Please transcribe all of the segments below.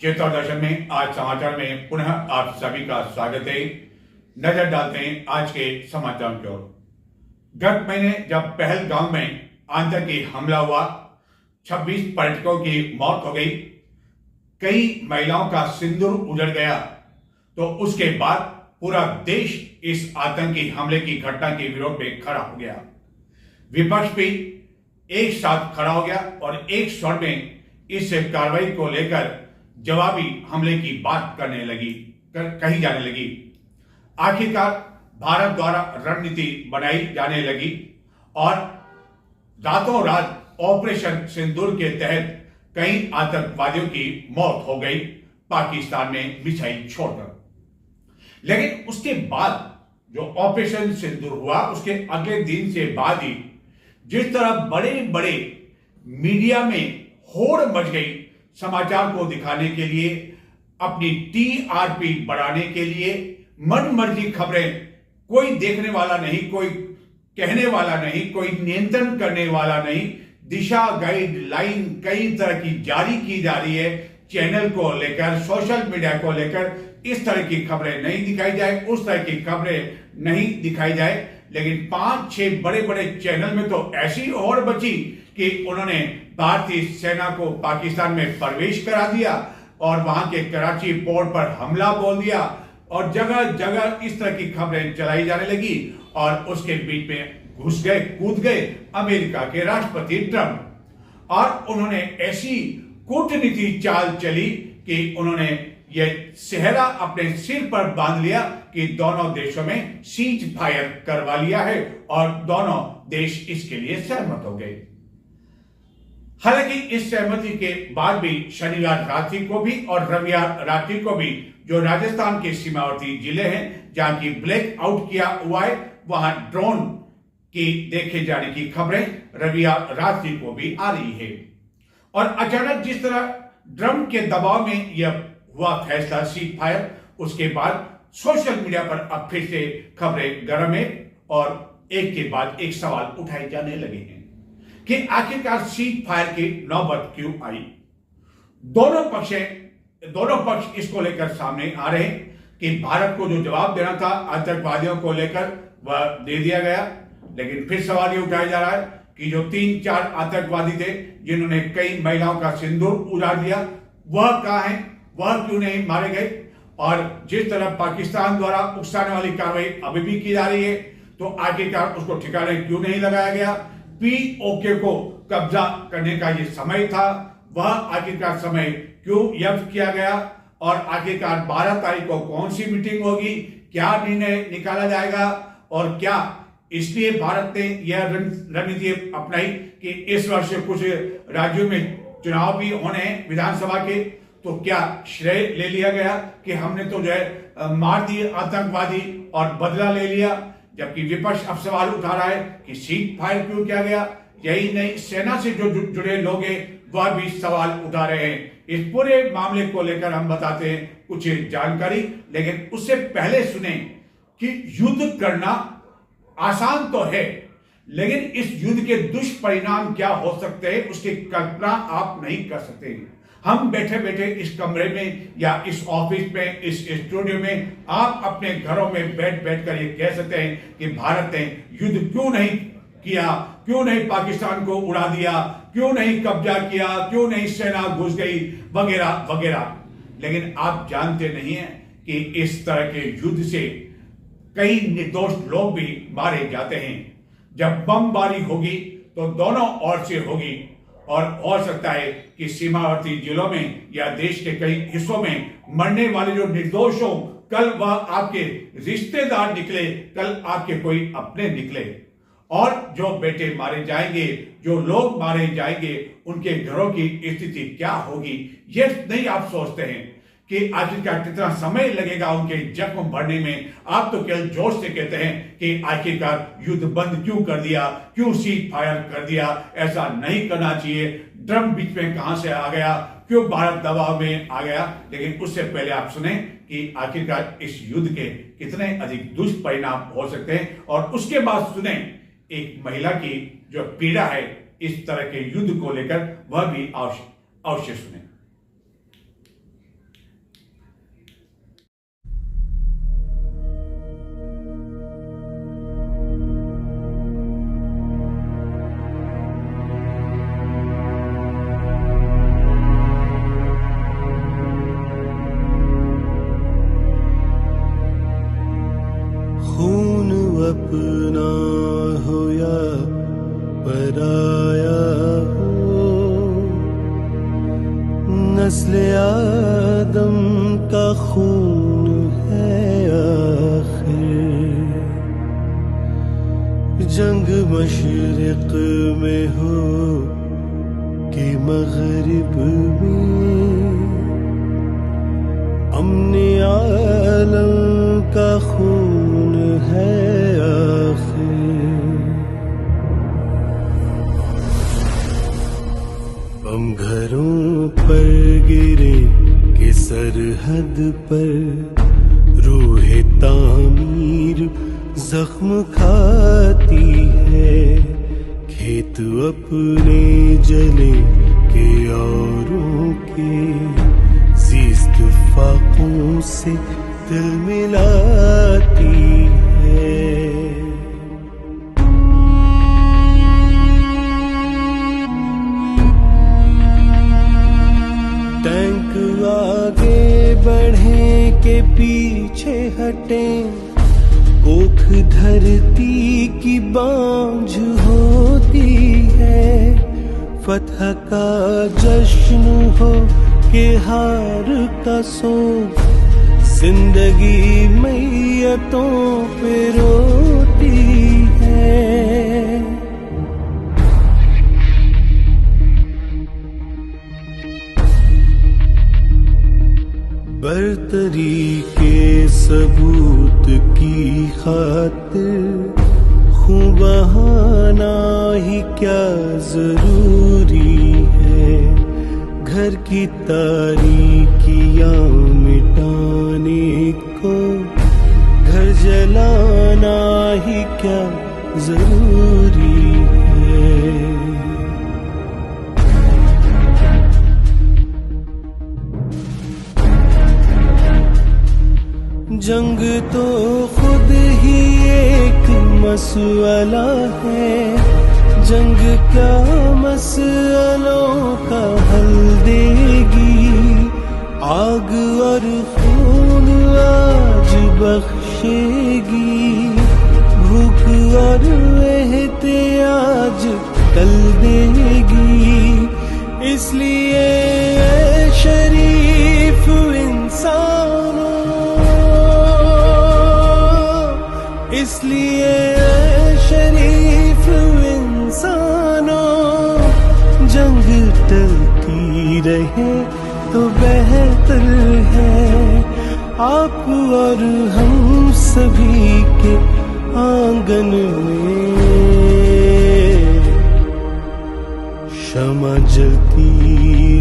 चेतोदर्शन में आज समाचार में पुनः आप सभी का स्वागत है। नजर डालते हैं आज के समाचार की ओर। गत महीने जब पहलगाम में आतंकी हमला हुआ, 26 पर्यटकों की मौत हो गई, कई महिलाओं का सिंदूर उजड़ गया, तो उसके बाद पूरा देश इस आतंकी हमले की घटना के विरोध में खड़ा हो गया। विपक्ष भी एक साथ खड़ा हो गया और एक स्वर में इस कार्रवाई को लेकर जवाबी हमले की बात कही जाने लगी। आखिरकार भारत द्वारा रणनीति बनाई जाने लगी और रातों रात ऑपरेशन सिंदूर के तहत कई आतंकवादियों की मौत हो गई, पाकिस्तान में मिसाइल छोड़कर। लेकिन उसके बाद जो ऑपरेशन सिंदूर हुआ, उसके अगले दिन से बाद ही जिस तरह बड़े बड़े मीडिया में होड़ मच गई समाचार को दिखाने के लिए, अपनी टीआरपी बढ़ाने के लिए, मन मर्जी खबरें, कोई देखने वाला नहीं, कोई कहने वाला नहीं, कोई नियंत्रण करने वाला नहीं, दिशा गाइडलाइन कई तरह की जारी की जा रही है। चैनल को लेकर, सोशल मीडिया को लेकर इस तरह की खबरें नहीं दिखाई जाए, उस तरह की खबरें नहीं दिखाई जाए। लेकिन 5-6 बड़े बड़े चैनल में तो ऐसी और बची कि उन्होंने भारतीय सेना को पाकिस्तान में प्रवेश करा दिया और वहां के कराची पोर्ट पर हमला बोल दिया और जगह जगह इस तरह की खबरें चलाई जाने लगी। और उसके बीच में घुस गए, कूद गए अमेरिका के राष्ट्रपति ट्रंप, और उन्होंने ऐसी कूटनीति चाल चली कि उन्होंने यह सेहरा अपने सिर पर बांध लिया कि दोनों देशों में सीज फायर करवा लिया है और दोनों देश इसके लिए सहमत हो गए। हालांकि इस सहमति के बाद भी शनिवार रात्रि को भी और रविवार रात्रि को भी जो राजस्थान के सीमावर्ती जिले हैं जहां की ब्लैक आउट किया हुआ है, वहां ड्रोन की देखे जाने की खबरें रविवार रात्रि को भी आ रही है। और अचानक जिस तरह ट्रंप के दबाव में यह हुआ फैसला सीज फायर, उसके बाद सोशल मीडिया पर अब फिर से खबरें गर्म है और एक के बाद एक सवाल उठाए जाने लगे हैं कि आखिरकार सीज फायर की नौबत क्यों आई। दोनों पक्ष इसको लेकर सामने आ रहे हैं कि भारत को जो जवाब देना था आतंकवादियों को लेकर वह दे दिया गया। लेकिन फिर सवाल ये उठाया जा रहा है कि जो 3-4 आतंकवादी थे जिन्होंने कई महिलाओं का सिंदूर उजाड़ दिया, वह कहां है, वह क्यों नहीं मारे गए। और जिस तरह पाकिस्तान द्वारा उकसाने वाली कार्रवाई अभी भी की जा रही है, तो आखिरकार उसको ठिकाने क्यों नहीं लगाया गया। पीओके को कब्जा करने का ये समय था, वह आखिरकार समय क्यों जब्त किया गया और आखिरकार 12 तारीख को कौन सी मीटिंग होगी, क्या निर्णय निकाला जाएगा और क्या इसलिए भारत ने यह रणनीति अपनाई कि इस वर्ष कुछ राज्यों में चुनाव भी होने हैं विधानसभा के, तो क्या श्रेय ले लिया गया कि हमने तो जो है मार दिए आतंकवादी और बदला ले लिया। जबकि विपक्ष अब सवाल उठा रहा है कि सीज फायर क्यों किया गया। यही नहीं, सेना से जो जुड़े लोग हैं वह भी सवाल उठा रहे हैं। इस पूरे मामले को लेकर हम बताते हैं कुछ जानकारी, लेकिन उससे पहले सुने कि युद्ध करना आसान तो है, लेकिन इस युद्ध के दुष्परिणाम क्या हो सकते हैं उसकी कल्पना आप नहीं कर सकते। हम बैठे बैठे इस कमरे में या इस ऑफिस में, इस स्टूडियो में, आप अपने घरों में बैठ कर ये कह सकते हैं कि भारत ने युद्ध क्यों नहीं किया, क्यों नहीं पाकिस्तान को उड़ा दिया, क्यों नहीं कब्जा किया, क्यों नहीं सेना घुस गई, वगैरह वगैरह। लेकिन आप जानते नहीं हैं कि इस तरह के युद्ध से कई निर्दोष लोग भी मारे जाते हैं। जब बमबारी होगी तो दोनों ओर से होगी और हो सकता है कि सीमावर्ती जिलों में या देश के कई हिस्सों में मरने वाले जो निर्दोष हो, कल वह आपके रिश्तेदार निकले, कल आपके कोई अपने निकले, और जो बेटे मारे जाएंगे, जो लोग मारे जाएंगे, उनके घरों की स्थिति क्या होगी, ये नहीं आप सोचते हैं कि आखिरकार कितना समय लगेगा उनके जख्म भरने में। आप तो केवल जोश से कहते हैं कि आखिरकार युद्ध बंद क्यों कर दिया, क्यों सीज फायर कर दिया, ऐसा नहीं करना चाहिए, ट्रंप बीच में कहां से आ गया, क्यों भारत दबाव में आ गया। लेकिन उससे पहले आप सुने कि आखिरकार इस युद्ध के कितने अधिक दुष्परिणाम हो सकते हैं, और उसके बाद सुने एक महिला की जो पीड़ा है इस तरह के युद्ध को लेकर, वह भी अवश्य सुने। अपना हो या पराया हो, नस्ल आदम का खून है आखिर। जंग मशरिक में हो कि मगरिब में, अमने आलम का खून है आखिर। बम घरों पर गिरे कि सरहद पर रूहे तामीर जख्म खाती है। खेत अपने जले के औरों के, ज़ीस्त फाकों से दिल मिलाती है। टैंक आगे बढ़े के पीछे हटे, कोख धरती की बांझ होती है। फतह का जश्न हो के हार का सोग, जिंदगी मैयतों पे रोती है। बरतरी के सबूत की खातिर खून बहाना ही क्या जरूरी है। घर की तारीकियां मिटाने को घर जलाना ही क्या जरूरी है। जंग तो खुद ही एक मसला है। जंग क्या मसलों का हल देगी, आग और खून आज बख्शेगी। भूख और एहतियाज कल देगी। इसलिए शरीफ इंसानों, इसलिए शरीफ इंसानों, जंग टलती रहे तो बेहतर है। आप और हम सभी के आंगन में शमा जलती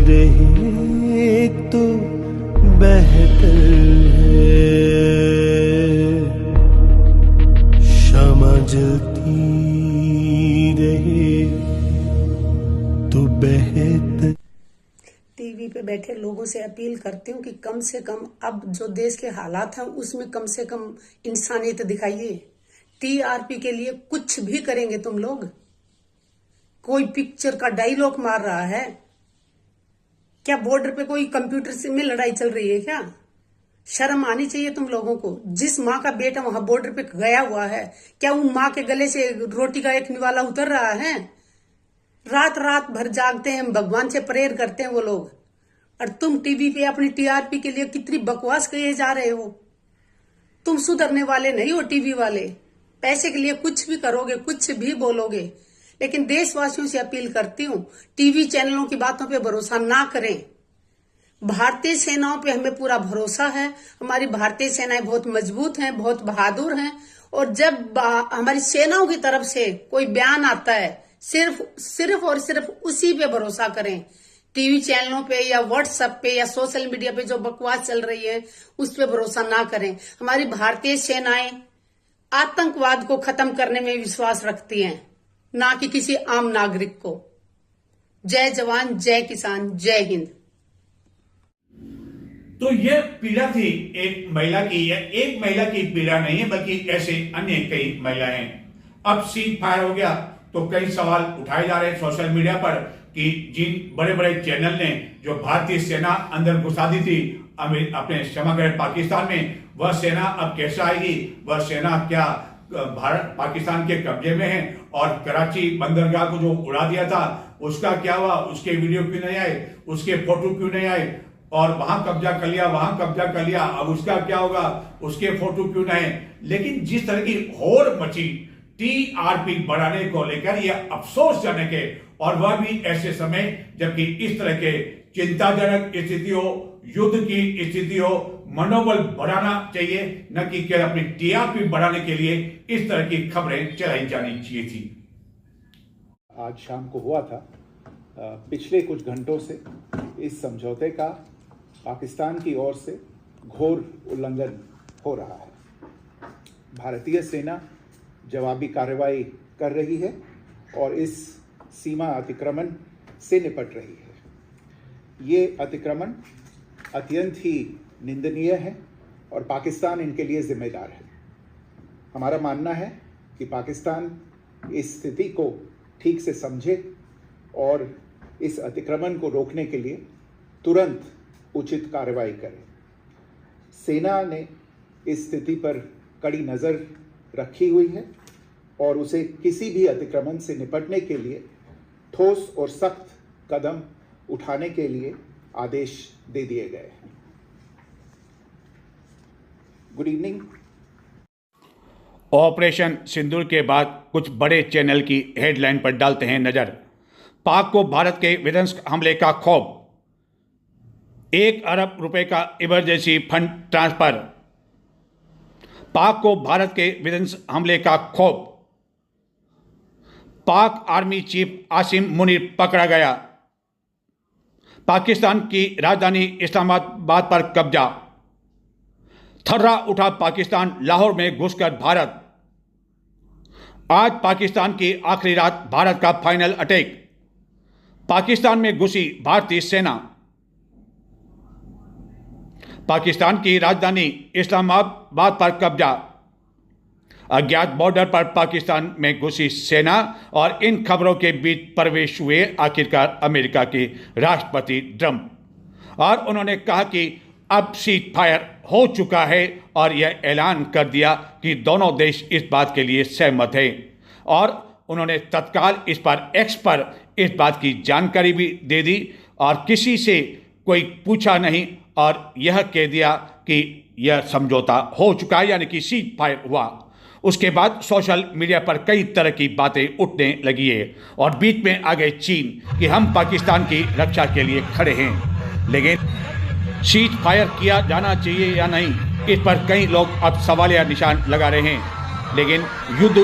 रहे तो बेहतर है। जलती रहे तो बेहतर। टीवी पे बैठे लोगों से अपील करती हूँ कि कम से कम अब जो देश के हालात हैं उसमें कम से कम इंसानियत दिखाइए। टीआरपी के लिए कुछ भी करेंगे तुम लोग। कोई पिक्चर का डायलॉग मार रहा है क्या? बॉर्डर पे कोई कंप्यूटर से में लड़ाई चल रही है क्या? शर्म आनी चाहिए तुम लोगों को। जिस माँ का बेटा वहां बॉर्डर पे गया हुआ है, क्या उन माँ के गले से रोटी का एक निवाला उतर रहा है? रात रात भर जागते हैं, भगवान से प्रेयर करते हैं वो लोग, और तुम टीवी पे अपनी टीआरपी के लिए कितनी बकवास कहे जा रहे हो। तुम सुधरने वाले नहीं हो टीवी वाले। पैसे के लिए कुछ भी करोगे, कुछ भी बोलोगे, लेकिन देशवासियों से अपील करती हूँ टीवी चैनलों की बातों पे भरोसा ना करें। भारतीय सेनाओं पे हमें पूरा भरोसा है। हमारी भारतीय सेनाएं बहुत मजबूत हैं, बहुत बहादुर हैं, और जब हमारी सेनाओं की तरफ से कोई बयान आता है सिर्फ और सिर्फ उसी पे भरोसा करें। टीवी चैनलों पे या व्हाट्सएप पे या सोशल मीडिया पे जो बकवास चल रही है उस पे भरोसा ना करें। हमारी भारतीय सेनाएं आतंकवाद को खत्म करने में विश्वास रखती हैं, ना कि किसी आम नागरिक को। जय जवान, जय किसान, जय हिंद। तो यह पीड़ा थी एक महिला की। यह एक महिला की पीड़ा नहीं है, बल्कि ऐसे अन्य कई महिलाएं। अब सीज फायर हो गया तो कई सवाल उठाए जा रहे हैं सोशल मीडिया पर कि जिन बड़े बड़े चैनल ने जो भारतीय सेना अंदर घुसा दी थी अपने समग्र पाकिस्तान में, वह सेना अब कैसे आएगी? वह सेना क्या भारत पाकिस्तान के कब्जे में है, और कराची बंदरगाह को जो उड़ा दिया था उसका क्या हुआ, उसके वीडियो क्यों नहीं आए, उसके फोटो क्यों नहीं आए, और वहां कब्जा कर लिया, वहां कब्जा कर लिया, अब उसका क्या होगा, उसके फोटो क्यों नहीं। लेकिन जिस तरह की होड़ मची टीआरपी बढ़ाने को लेकर, यह अफसोसजनक है, और वह भी ऐसे समय जबकि इस तरह के चिंताजनक स्थिति हो, युद्ध की स्थिति हो, मनोबल बढ़ाना चाहिए, न कि केवल अपनी टीआरपी बढ़ाने के लिए इस तरह की खबरें चलाई जानी चाहिए थी। आज शाम को हुआ था। पिछले कुछ घंटों से इस समझौते का पाकिस्तान की ओर से घोर उल्लंघन हो रहा है। भारतीय सेना जवाबी कार्रवाई कर रही है और इस सीमा अतिक्रमण से निपट रही है। ये अतिक्रमण अत्यंत ही निंदनीय है और पाकिस्तान इनके लिए जिम्मेदार है। हमारा मानना है कि पाकिस्तान इस स्थिति को ठीक से समझे और इस अतिक्रमण को रोकने के लिए तुरंत उचित कार्रवाई करे। सेना ने इस स्थिति पर कड़ी नज़र रखी हुई है और उसे किसी भी अतिक्रमण से निपटने के लिए ठोस और सख्त कदम उठाने के लिए आदेश दे दिए गए हैं। Good evening. ऑपरेशन सिंदूर के बाद कुछ बड़े चैनल की हेडलाइन पर डालते हैं नजर। पाक को भारत के विध्वंसक हमले का खौफ, 1 अरब रुपए का इमरजेंसी फंड ट्रांसफर। पाक को भारत के विध्वंसक हमले का खौफ, पाक आर्मी चीफ आसिम मुनीर पकड़ा गया। पाकिस्तान की राजधानी इस्लामाबाद पर कब्जा, थर्रा उठा पाकिस्तान, लाहौर में घुसकर भारत। आज पाकिस्तान की आखिरी रात, भारत का फाइनल अटैक, पाकिस्तान में घुसी भारतीय सेना। पाकिस्तान की राजधानी इस्लामाबाद पर कब्जा, अज्ञात बॉर्डर पर पाकिस्तान में घुसी सेना, और इन खबरों के बीच प्रवेश हुए आखिरकार अमेरिका के राष्ट्रपति ट्रंप, और उन्होंने कहा कि अब सीज फायर हो चुका है और यह ऐलान कर दिया कि दोनों देश इस बात के लिए सहमत हैं। और उन्होंने तत्काल इस पर एक्स पर इस बात की जानकारी भी दे दी और किसी से कोई पूछा नहीं, और यह कह दिया कि यह समझौता हो चुका है, यानी कि सीज फायर हुआ। उसके बाद सोशल मीडिया पर कई तरह की बातें उठने लगी है और बीच में आ गए चीन कि हम पाकिस्तान की रक्षा के लिए खड़े हैं। लेकिन सीज फायर किया जाना चाहिए या नहीं, इस पर कई लोग अब सवालिया निशान लगा रहे हैं। लेकिन युद्ध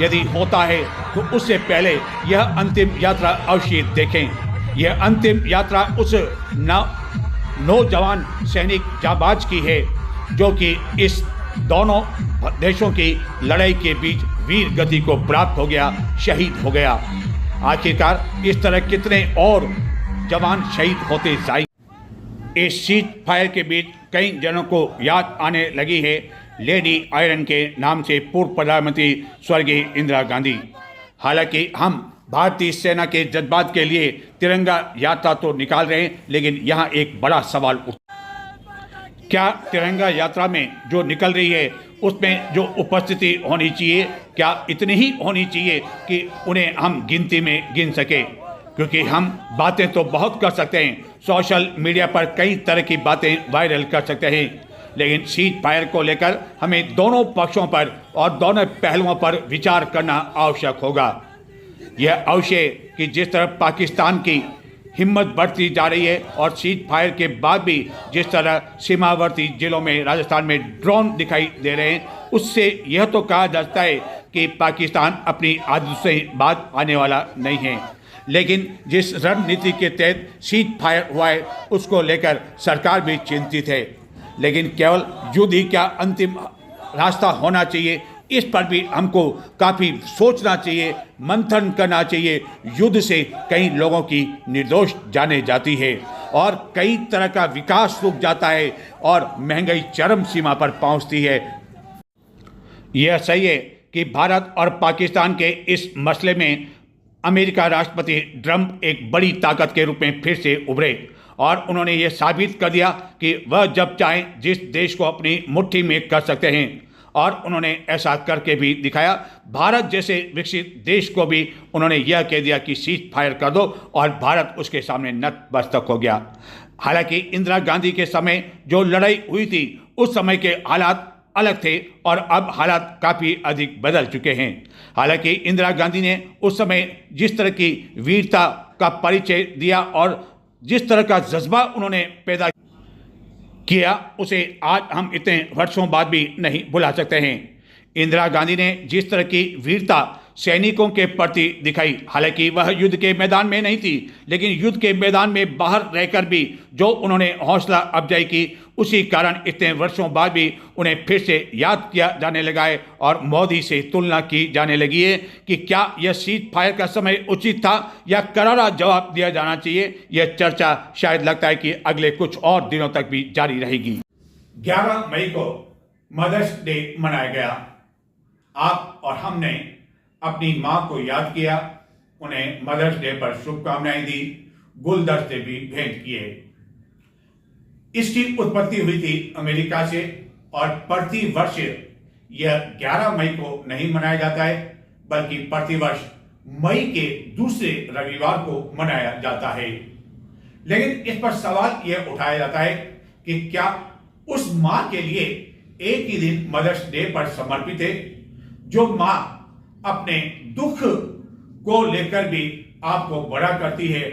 यदि होता है तो उससे पहले यह अंतिम यात्रा अवश्य देखें। यह अंतिम यात्रा उस नौजवान सैनिक जाबाज की है जो कि इस दोनों देशों की लड़ाई के बीच वीर गति को प्राप्त हो गया, शहीद हो गया। आखिरकार इस तरह कितने और जवान शहीद होते जाए। इस सीज फायर के बीच कई जनों को याद आने लगी है लेडी आयरन के नाम से पूर्व प्रधानमंत्री स्वर्गीय इंदिरा गांधी। हालांकि हम भारतीय सेना के जज्बात के लिए तिरंगा यात्रा तो निकाल रहे हैं, लेकिन यहाँ एक बड़ा सवाल क्या तिरंगा यात्रा में जो निकल रही है उसमें जो उपस्थिति होनी चाहिए, क्या इतनी ही होनी चाहिए कि उन्हें हम गिनती में गिन सके? क्योंकि हम बातें तो बहुत कर सकते हैं, सोशल मीडिया पर कई तरह की बातें वायरल कर सकते हैं, लेकिन सीज फायर को लेकर हमें दोनों पक्षों पर और दोनों पहलुओं पर विचार करना आवश्यक होगा। यह अवश्य कि जिस तरह पाकिस्तान की हिम्मत बढ़ती जा रही है और सीज फायर के बाद भी जिस तरह सीमावर्ती जिलों में राजस्थान में ड्रोन दिखाई दे रहे हैं, उससे यह तो कहा जाता है कि पाकिस्तान अपनी आदत से बाज आने वाला नहीं है। लेकिन जिस रणनीति के तहत सीज फायर हुआ है उसको लेकर सरकार भी चिंतित है। लेकिन केवल युद्ध ही क्या अंतिम रास्ता होना चाहिए, इस पर भी हमको काफ़ी सोचना चाहिए, मंथन करना चाहिए। युद्ध से कई लोगों की निर्दोष जाने जाती है और कई तरह का विकास रुक जाता है और महंगाई चरम सीमा पर पहुंचती है। यह सही है कि भारत और पाकिस्तान के इस मसले में अमेरिका राष्ट्रपति ट्रंप एक बड़ी ताकत के रूप में फिर से उभरे और उन्होंने ये साबित कर दिया कि वह जब चाहें जिस देश को अपनी मुट्ठी में कर सकते हैं। और उन्होंने ऐसा करके भी दिखाया। भारत जैसे विकसित देश को भी उन्होंने यह कह दिया कि सीज फायर कर दो और भारत उसके सामने नतमस्तक हो गया। हालांकि इंदिरा गांधी के समय जो लड़ाई हुई थी उस समय के हालात अलग थे और अब हालात काफ़ी अधिक बदल चुके हैं। हालांकि इंदिरा गांधी ने उस समय जिस तरह की वीरता का परिचय दिया और जिस तरह का जज्बा उन्होंने पैदा किया उसे आज हम इतने वर्षों बाद भी नहीं भुला सकते हैं। इंदिरा गांधी ने जिस तरह की वीरता सैनिकों के प्रति दिखाई, हालांकि वह युद्ध के मैदान में नहीं थी, लेकिन युद्ध के मैदान में बाहर रहकर भी जो उन्होंने हौसला अफजाई की, उसी कारण इतने वर्षों बाद भी उन्हें फिर से याद किया जाने लगा है और मोदी से तुलना की जाने लगी है कि क्या यह सीज फायर का समय उचित था या करारा जवाब दिया जाना चाहिए। यह चर्चा शायद लगता है कि अगले कुछ और दिनों तक भी जारी रहेगी। 11 मई को मदर्स डे मनाया गया। आप और हमने अपनी मां को याद किया, उन्हें मदर्स डे पर शुभकामनाएं दी, गुलदस्ते भी भेंट किए। इसकी उत्पत्ति हुई थी अमेरिका से और प्रति वर्ष यह 11 मई को नहीं मनाया जाता है, बल्कि प्रतिवर्ष मई के दूसरे रविवार को मनाया जाता है। लेकिन इस पर सवाल यह उठाया जाता है कि क्या उस मां के लिए एक ही दिन मदर्स डे पर समर्पित है, जो मां अपने दुख को लेकर भी आपको बड़ा करती है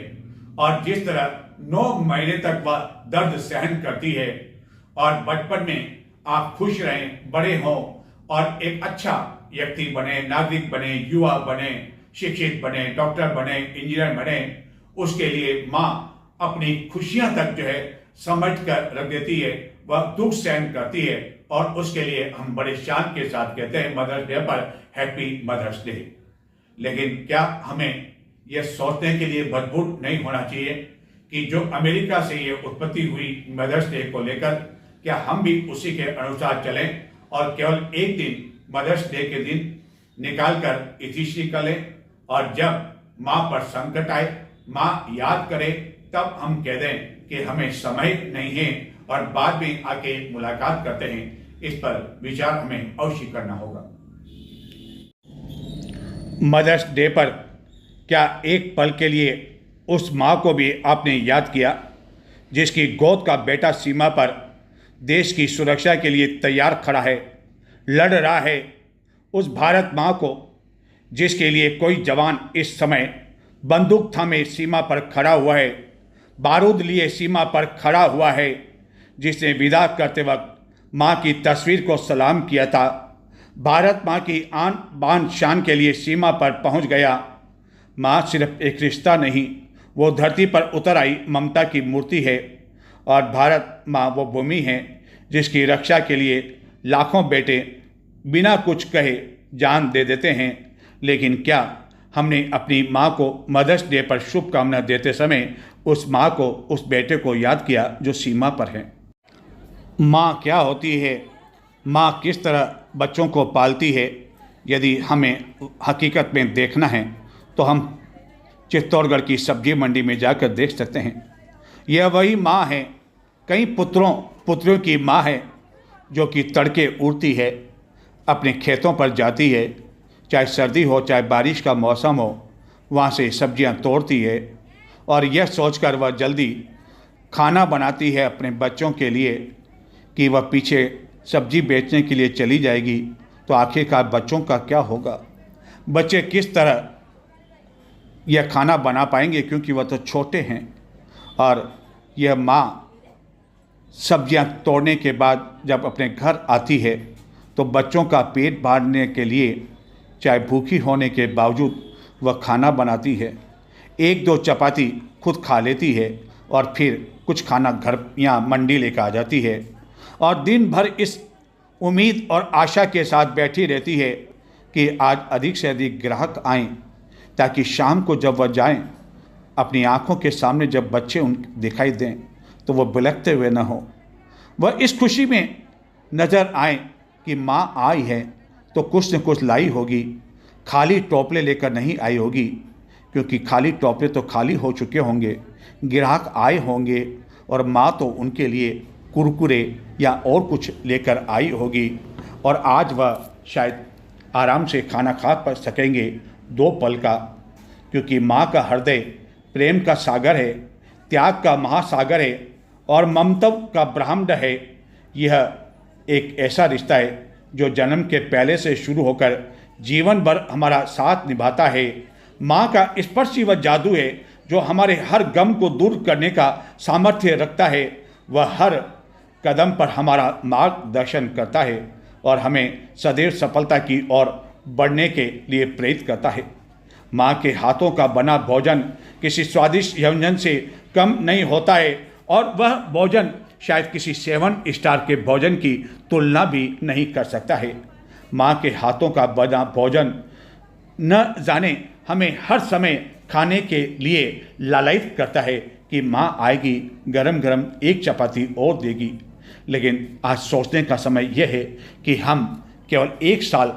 और जिस तरह 9 महीने तक वह दर्द सहन करती है और बचपन में आप खुश रहें, बड़े हों और एक अच्छा व्यक्ति बने, नागरिक बने, युवा बने, शिक्षित बने, डॉक्टर बने, इंजीनियर बने, उसके लिए मां अपनी खुशियां तक जो है समेट कर रख देती है, वह दुख सहन करती है और उसके लिए हम बड़े शान के साथ कहते हैं मदर्स डे पर हैप्पी मदर्स डे। लेकिन क्या हमें यह सोचने के लिए मजबूर नहीं होना चाहिए कि जो अमेरिका से ये उत्पत्ति हुई मदर्स डे को लेकर, क्या हम भी उसी के अनुसार चलें और केवल एक दिन मदर्स डे के दिन निकालकर इतिश्री कर लें और जब माँ पर संकट आए, माँ याद करे, तब हम कह दें कि हमें समय नहीं है और बाद में आके मुलाकात करते हैं। इस पर विचार हमें अवश्य करना होगा। मदर्स डे पर क्या एक पल के लिए उस माँ को भी आपने याद किया जिसकी गोद का बेटा सीमा पर देश की सुरक्षा के लिए तैयार खड़ा है, लड़ रहा है। उस भारत माँ को जिसके लिए कोई जवान इस समय बंदूक थामे सीमा पर खड़ा हुआ है, बारूद लिए सीमा पर खड़ा हुआ है, जिसने विदा करते वक्त माँ की तस्वीर को सलाम किया था, भारत माँ की आन बान शान के लिए सीमा पर पहुँच गया। माँ सिर्फ एक रिश्ता नहीं, वो धरती पर उतर आई ममता की मूर्ति है और भारत माँ वो भूमि है जिसकी रक्षा के लिए लाखों बेटे बिना कुछ कहे जान दे देते हैं। लेकिन क्या हमने अपनी माँ को मदर्स डे पर शुभकामना देते समय उस माँ को, उस बेटे को याद किया जो सीमा पर है? माँ क्या होती है, माँ किस तरह बच्चों को पालती है, यदि हमें हकीकत में देखना है तो हम चित्तौड़गढ़ की सब्जी मंडी में जाकर देख सकते हैं। यह वही माँ है, कई पुत्रों की माँ है जो कि तड़के उड़ती है, अपने खेतों पर जाती है, चाहे सर्दी हो चाहे बारिश का मौसम हो, वहाँ से सब्जियाँ तोड़ती है और यह सोचकर वह जल्दी खाना बनाती है अपने बच्चों के लिए कि वह पीछे सब्जी बेचने के लिए चली जाएगी तो आखिरकार बच्चों का क्या होगा, बच्चे किस तरह यह खाना बना पाएंगे क्योंकि वह तो छोटे हैं। और यह माँ सब्जियां तोड़ने के बाद जब अपने घर आती है तो बच्चों का पेट भरने के लिए चाहे भूखी होने के बावजूद वह खाना बनाती है, 1-2 चपाती खुद खा लेती है और फिर कुछ खाना घर या मंडी लेकर आ जाती है और दिन भर इस उम्मीद और आशा के साथ बैठी रहती है कि आज अधिक से अधिक ग्राहक आएं ताकि शाम को जब वह जाएं अपनी आंखों के सामने जब बच्चे उन दिखाई दें तो वह बिलखते हुए न हो, वह इस खुशी में नज़र आए कि माँ आई है तो कुछ न कुछ लाई होगी, खाली टोपले लेकर नहीं आई होगी, क्योंकि खाली टोपले तो खाली हो चुके होंगे, ग्राहक आए होंगे और माँ तो उनके लिए कुरकुरे या और कुछ लेकर आई होगी और आज वह शायद आराम से खाना खा पर सकेंगे 2 पल का, क्योंकि माँ का हृदय प्रेम का सागर है, त्याग का महासागर है और ममता का ब्रह्मांड है। यह एक ऐसा रिश्ता है जो जन्म के पहले से शुरू होकर जीवन भर हमारा साथ निभाता है। माँ का स्पर्श ही वह जादू है जो हमारे हर गम को दूर करने का सामर्थ्य रखता है। वह हर कदम पर हमारा मार्गदर्शन करता है और हमें सदैव सफलता की ओर बढ़ने के लिए प्रेरित करता है। माँ के हाथों का बना भोजन किसी स्वादिष्ट व्यंजन से कम नहीं होता है और वह भोजन शायद किसी 7 स्टार के भोजन की तुलना भी नहीं कर सकता है। माँ के हाथों का बना भोजन न जाने हमें हर समय खाने के लिए लालायित करता है कि माँ आएगी, गरम गरम एक चपाती और देगी। लेकिन आज सोचने का समय यह है कि हम केवल 1 साल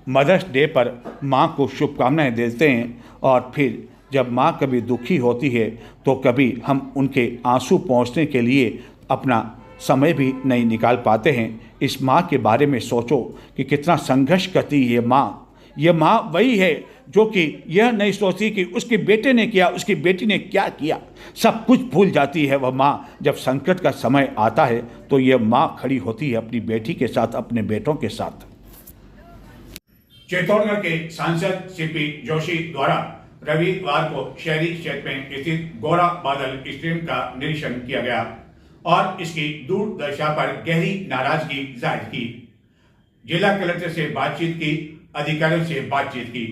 मदर्स डे पर माँ को शुभकामनाएं देते हैं और फिर जब माँ कभी दुखी होती है तो कभी हम उनके आंसू पहुँचने के लिए अपना समय भी नहीं निकाल पाते हैं। इस माँ के बारे में सोचो कि कितना संघर्ष करती है माँ। यह माँ वही है जो कि यह नहीं सोचती कि उसके बेटे ने किया, उसकी बेटी ने क्या किया, सब कुछ भूल जाती है वह माँ। जब संकट का समय आता है तो यह माँ खड़ी होती है अपनी बेटी के साथ, अपने बेटों के साथ। चित्तौड़गढ़ के सांसद सीपी जोशी द्वारा रविवार को शहरी क्षेत्र में स्थित गोरा बादल स्टेडियम का निरीक्षण किया गया और इसकी दूरदर्शा पर गहरी नाराजगी जाहिर की। जिला कलेक्टर से बातचीत की, अधिकारियों से बातचीत की,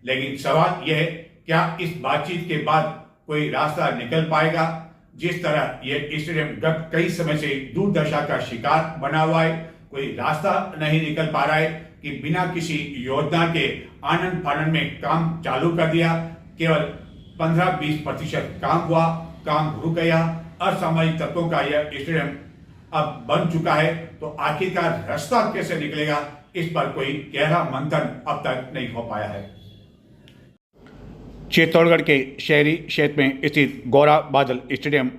लेकिन सवाल यह है क्या इस बातचीत के बाद कोई रास्ता निकल पाएगा। जिस तरह यह स्टेडियम गत कई समय से दूरदर्शा का शिकार बना हुआ है, कोई रास्ता नहीं निकल पा रहा है कि बिना किसी योजना के आनंद फानंद में काम चालू कर दिया, केवल 15-20% काम हुआ, काम रुक गया। असामाजिक तत्वों का यह स्टेडियम अब बन चुका है, तो आखिरकार रास्ता कैसे निकलेगा, इस पर कोई गहरा मंथन अब तक नहीं हो पाया है। चित्तौड़गढ़ के शहरी क्षेत्र में स्थित गोरा बादल स्टेडियम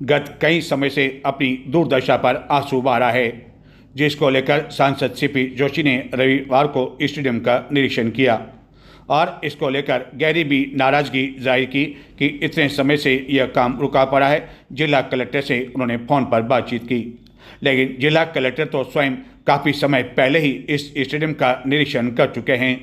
गत कई समय से अपनी दुर्दशा पर आंसू बहा है, जिसको लेकर सांसद सीपी जोशी ने रविवार को स्टेडियम का निरीक्षण किया और इसको लेकर गहरी भी नाराजगी जाहिर की कि इतने समय से यह काम रुका पड़ा है। जिला कलेक्टर से उन्होंने फ़ोन पर बातचीत की, लेकिन जिला कलेक्टर तो स्वयं काफ़ी समय पहले ही इस स्टेडियम का निरीक्षण कर चुके हैं।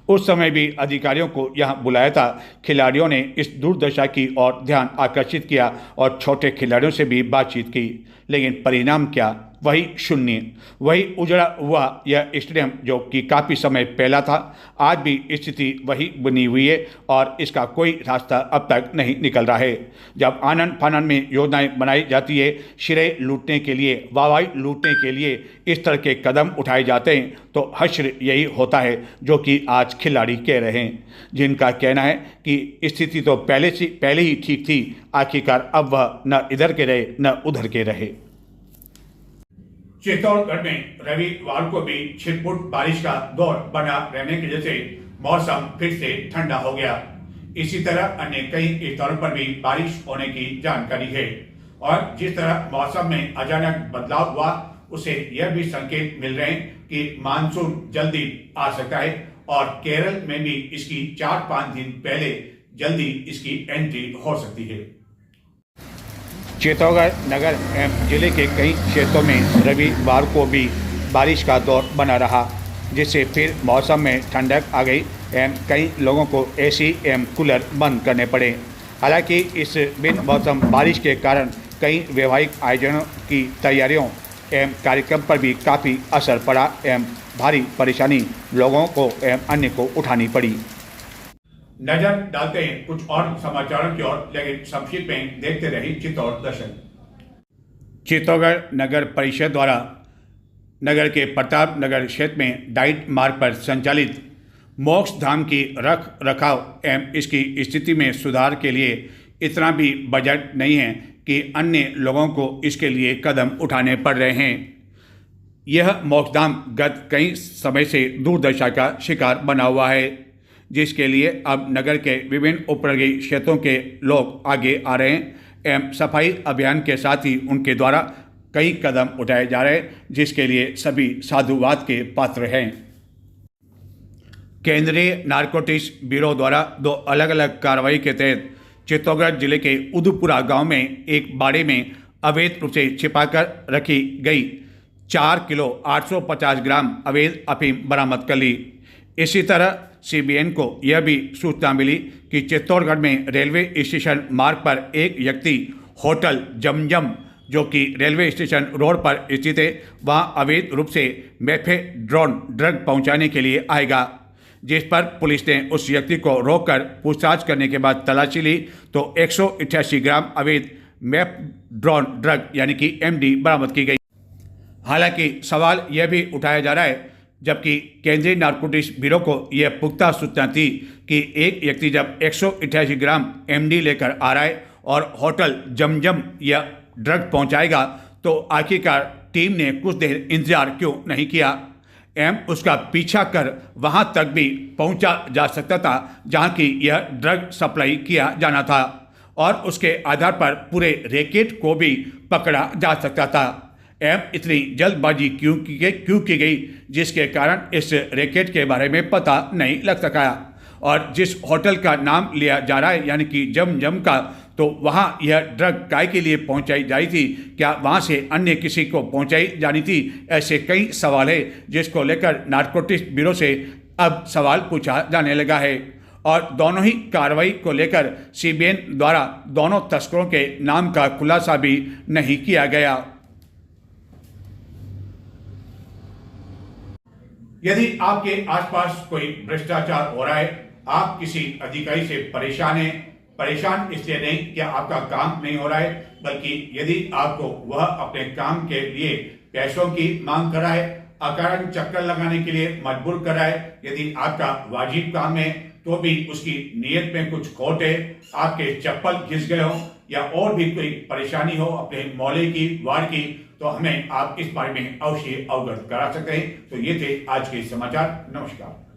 उस समय भी अधिकारियों को यहां बुलाया था। खिलाड़ियों ने इस दुर्दशा की ओर ध्यान आकर्षित किया और छोटे खिलाड़ियों से भी बातचीत की, लेकिन परिणाम क्या, वही शून्य, वही उजड़ा हुआ यह स्टेडियम जो कि काफ़ी समय पहला था। आज भी स्थिति वही बनी हुई है और इसका कोई रास्ता अब तक नहीं निकल रहा है। जब आनंद फानंद में योजनाएं बनाई जाती है, श्रेय लूटने के लिए, वाहवाही लूटने के लिए इस तरह के कदम उठाए जाते हैं, तो हश्र यही होता है जो कि आज खिलाड़ी कह रहे हैं, जिनका कहना है कि स्थिति तो पहले ही ठीक थी, आखिरकार अब वह न इधर के रहे न उधर के रहे। चित्तौड़गढ़ में रविवार को भी छिटपुट बारिश का दौर बना रहने की वजह से मौसम फिर से ठंडा हो गया। इसी तरह अन्य कई स्थानों पर भी बारिश होने की जानकारी है और जिस तरह मौसम में अचानक बदलाव हुआ, उसे यह भी संकेत मिल रहे हैं कि मानसून जल्दी आ सकता है और केरल में भी इसकी 4-5 दिन पहले जल्दी इसकी एंट्री हो सकती है। चित्तौड़गढ़ नगर एवं जिले के कई क्षेत्रों में रविवार को भी बारिश का दौर बना रहा, जिससे फिर मौसम में ठंडक आ गई एवं कई लोगों को एसी एवं कूलर बंद करने पड़े। हालांकि इस बिन मौसम बारिश के कारण कई वैवाहिक आयोजनों की तैयारियों एवं कार्यक्रम पर भी काफ़ी असर पड़ा एवं भारी परेशानी लोगों को एवं अन्य को उठानी पड़ी। नजर डालते हैं कुछ और समाचारों की ओर, लेकिन संक्षिप्त में देखते रहिए चित्तौड़ दर्शन। चित्तौड़गढ़ नगर परिषद द्वारा नगर के प्रताप नगर क्षेत्र में डाइट मार्ग पर संचालित मोक्ष धाम की रख रखाव एवं इसकी स्थिति में सुधार के लिए इतना भी बजट नहीं है कि अन्य लोगों को इसके लिए कदम उठाने पड़ रहे हैं। यह मोक्ष धाम गत कई समय से दुर्दशा का शिकार बना हुआ है, जिसके लिए अब नगर के विभिन्न उपनगरीय क्षेत्रों के लोग आगे आ रहे हैं एवं सफाई अभियान के साथ ही उनके द्वारा कई कदम उठाए जा रहे हैं, जिसके लिए सभी साधुवाद के पात्र हैं। केंद्रीय नारकोटिक्स ब्यूरो द्वारा 2 अलग अलग कार्रवाई के तहत चित्तौड़गढ़ जिले के उदुपुरा गांव में एक बाड़े में अवैध रूप से छिपाकर रखी गई 4 किलो 850 ग्राम अवैध अफीम बरामद कर ली। इसी तरह सीबीएन को यह भी सूचना मिली कि चित्तौड़गढ़ में रेलवे स्टेशन मार्ग पर एक व्यक्ति होटल जमजम, जो कि रेलवे स्टेशन रोड पर स्थित है, वहां अवैध रूप से मेफेड्रोन ड्रग पहुंचाने के लिए आएगा, जिस पर पुलिस ने उस व्यक्ति को रोककर पूछताछ करने के बाद तलाशी ली तो 188 ग्राम अवैध मेफेड्रोन ड्रग यानी कि एमडी बरामद की गई। हालांकि सवाल यह भी उठाया जा रहा है, जबकि केंद्रीय नारकोटिक्स ब्यूरो को यह पुख्ता सूचना थी कि एक व्यक्ति जब 188 ग्राम एमडी लेकर आ रहा है और होटल जमजम यह ड्रग पहुंचाएगा, तो आखिरकार टीम ने कुछ देर इंतजार क्यों नहीं किया एवं उसका पीछा कर वहां तक भी पहुंचा जा सकता था जहां की यह ड्रग सप्लाई किया जाना था, और उसके आधार पर पूरे रैकेट को भी पकड़ा जा सकता था। एवं इतनी जल्दबाजी क्यों की गई, जिसके कारण इस रैकेट के बारे में पता नहीं लग सका। और जिस होटल का नाम लिया जा रहा है यानी कि जमजम का, तो वहाँ यह ड्रग काय के लिए पहुँचाई जाई थी, क्या वहाँ से अन्य किसी को पहुँचाई जानी थी? ऐसे कई सवाल है जिसको लेकर नारकोटिक्स ब्यूरो से अब सवाल पूछा जाने लगा है। और दोनों ही कार्रवाई को लेकर सीबीएन द्वारा दोनों तस्करों के नाम का खुलासा भी नहीं किया गया। यदि आपके आसपास कोई भ्रष्टाचार हो रहा है, आप किसी अधिकारी से परेशान हैं, परेशान इसलिए नहीं कि आपका काम नहीं हो रहा है, बल्कि यदि आपको वह अपने काम के लिए पैसों की मांग कर रहा है, अकारण चक्कर लगाने के लिए मजबूर कर रहा है, यदि आपका वाजिब काम है तो भी उसकी नीयत में कुछ खोट है, आपके चप्पल घिस गए हो या और भी कोई परेशानी हो अपने मोहल्ले की, वार्ड की, तो हमें आप इस बारे में अवश्य अवगत करा सकते हैं। तो ये थे आज के समाचार। नमस्कार।